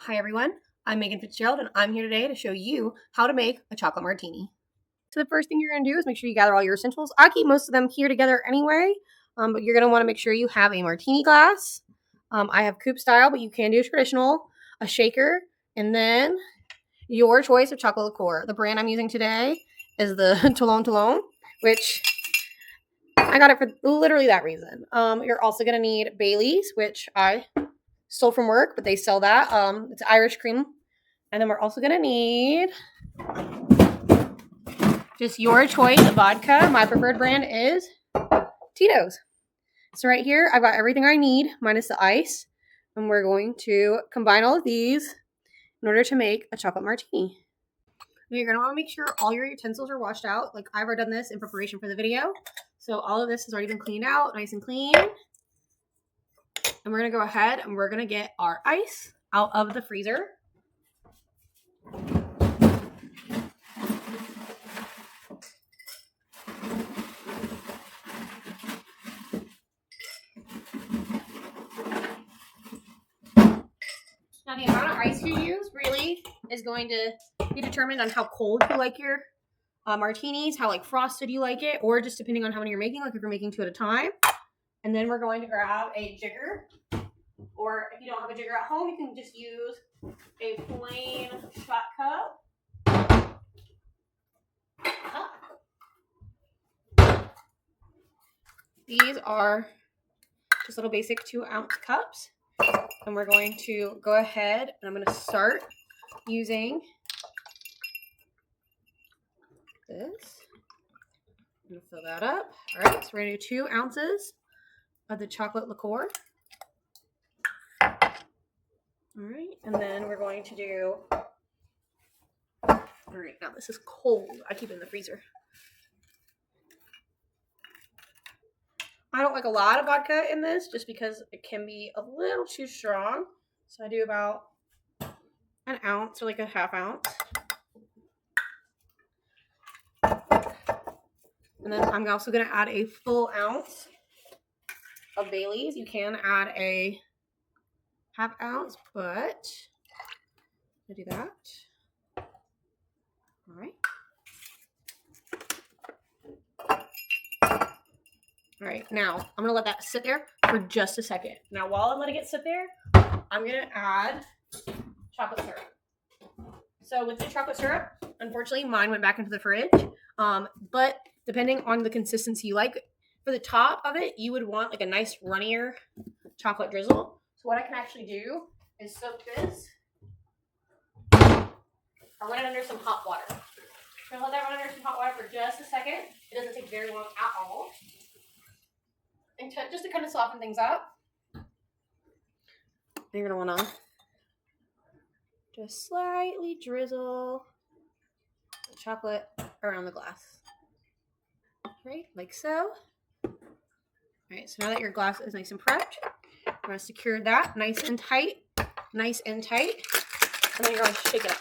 Hi everyone, I'm Megan Fitzgerald and I'm here today to show you how to make a chocolate martini. So the first thing you're going to do is make sure you gather all your essentials. I keep most of them here together anyway, but you're going to want to make sure you have a martini glass. I have coupe style, but you can do traditional, a shaker, and then your choice of chocolate liqueur. The brand I'm using today is the Toulon Toulon, which I got it for literally that reason. You're also going to need Bailey's, which I stole from work, but they sell that. It's Irish cream. And then we're also going to need just your choice of vodka. My preferred brand is Tito's. So right here, I've got everything I need minus the ice. And we're going to combine all of these in order to make a chocolate martini. Now you're going to want to make sure all your utensils are washed out. Like I've already done this in preparation for the video. So all of this has already been cleaned out, nice and clean. And we're going to go ahead and we're going to get our ice out of the freezer. Now the amount of ice you use really is going to be determined on how cold you like your martinis, how like frosted you like it, or just depending on how many you're making, like if you're making 2 at a time. And then we're going to grab a jigger, or if you don't have a jigger at home, you can just use a plain shot cup. These are just little basic 2-ounce cups. And we're going to go ahead and I'm going to start using this. I'm going to fill that up. All right, so we're going to do 2 ounces of the chocolate liqueur. All right, and then we're going to do, all right, now this is cold. I keep it in the freezer. I don't like a lot of vodka in this just because it can be a little too strong. So I do about 1 ounce or like a 1/2 ounce. And then I'm also going to add a full ounce of Bailey's. You can add a 1/2 ounce, but I'll do that. All right. All right, now I'm going to let that sit there for just a second. Now, while I'm letting it sit there, I'm going to add chocolate syrup. So with the chocolate syrup, unfortunately, mine went back into the fridge. But depending on the consistency you like, for the top of it, you would want like a nice runnier chocolate drizzle. So what I can actually do is soak this. I'll run it under some hot water. I'm going to let that run under some hot water for just a second. It doesn't take very long at all. And just to kind of soften things up, you're going to want to just slightly drizzle the chocolate around the glass. Right, like so. All right, so now that your glass is nice and prepped, you're going to secure that nice and tight, and then you're going to shake it up.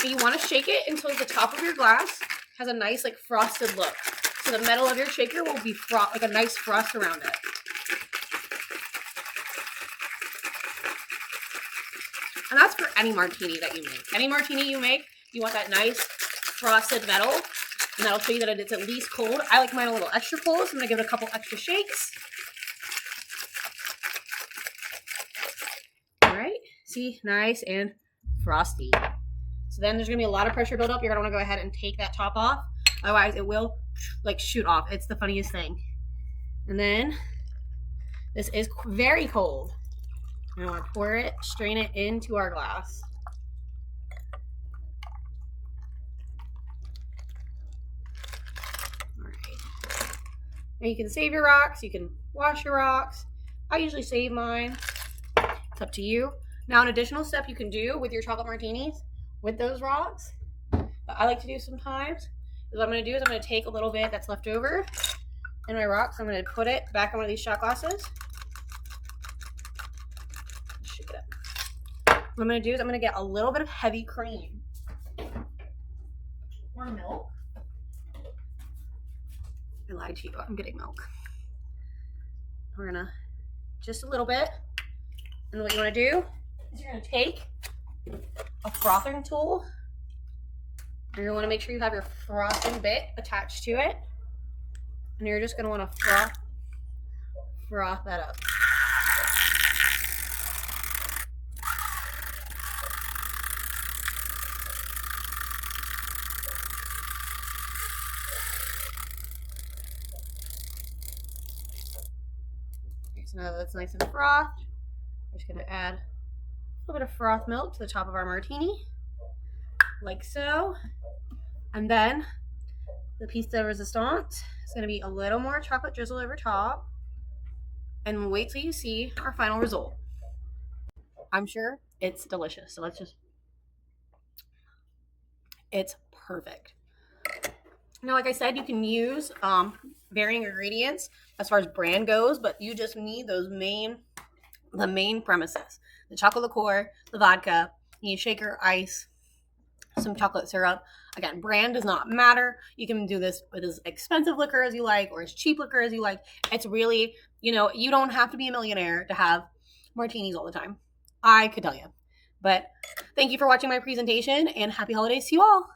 So you want to shake it until the top of your glass has a nice like frosted look. So the metal of your shaker will be like a nice frost around it. And that's for any martini that you make. Any martini you make, you want that nice frosted metal. And that'll show you that it's at least cold. I like mine a little extra cold, so I'm going to give it a couple extra shakes. All right. See, nice and frosty. So then there's going to be a lot of pressure build up. You're going to want to go ahead and take that top off. Otherwise, it will like shoot off. It's the funniest thing. And then this is very cold. I want to pour it, strain it into our glass. All right. Now you can save your rocks. You can wash your rocks. I usually save mine. It's up to you. Now, an additional step you can do with your chocolate martinis with those rocks that I like to do sometimes is what I'm going to do is I'm going to take a little bit that's left over in my rocks. I'm going to put it back on one of these shot glasses. Shake it up. What I'm going to do is I'm going to get a little bit of heavy cream or milk. I lied to you. I'm getting milk. We're going to just a little bit. And what you want to do is you're going to take a frothing tool. And you want to make sure you have your frothing bit attached to it. And you're just going to want to froth that up. Okay, so now that's nice and frothed, we're just going to add a little bit of froth milk to the top of our martini, like so. And then the piece de resistance is going to be a little more chocolate drizzle over top. And wait till you see our final result. I'm sure it's delicious. So it's perfect. Now, like I said, you can use varying ingredients as far as brand goes, but you just need the main premises: the chocolate liqueur, the vodka, you need shaker, ice, some chocolate syrup. Again, brand does not matter. You can do this with as expensive liquor as you like or as cheap liquor as you like. It's really, you don't have to be a millionaire to have martinis all the time. I could tell you. But thank you for watching my presentation, and happy holidays to you all.